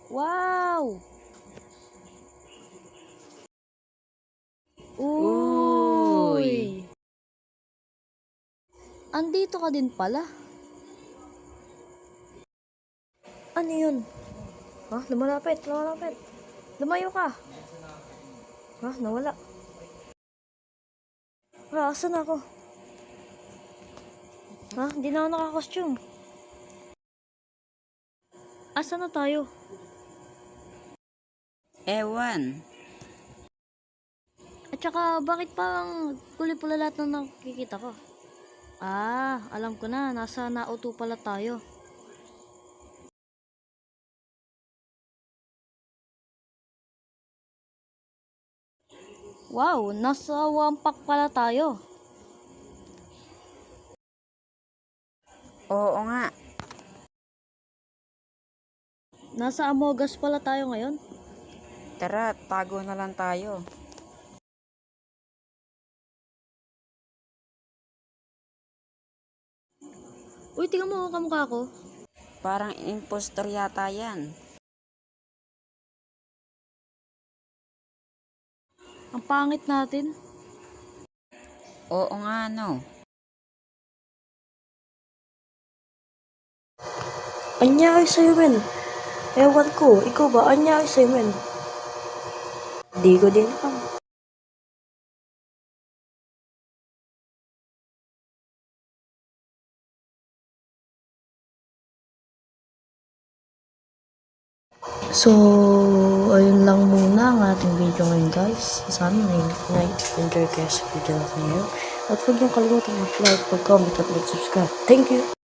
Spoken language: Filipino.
Wow! Uy! Uy! Andito ka din pala. Ano yun? Ha? Lumalapit. Lumayo ka. Ha? Nawala. Ha? Asan ako? Ha? Hindi na ako naka-costume. Asan na tayo? Ewan. At saka, bakit parang kulay-pula lahat ng nakikita ko? Ah, alam ko na. Nasa Naoto pala tayo. Wow, nasa Wampak pala tayo. Oo nga. Nasa Amogas pala tayo ngayon. Tara, tago na lang tayo. Uy, tingnan mo ang kamukha ko. Parang impostor yata yan. Ang pangit natin. Oo nga no. Anyari sa'yo, men? Ewan ko, ikaw ba? Anyari sa'yo, men? Di ko din alam. So, ayun lang muna ang ating video ngayon, guys. Sana na-enjoy kayo sa video natin ngayon. At huwag niyong kalimutan mag-like, mag-comment, at mag-subscribe. Thank you!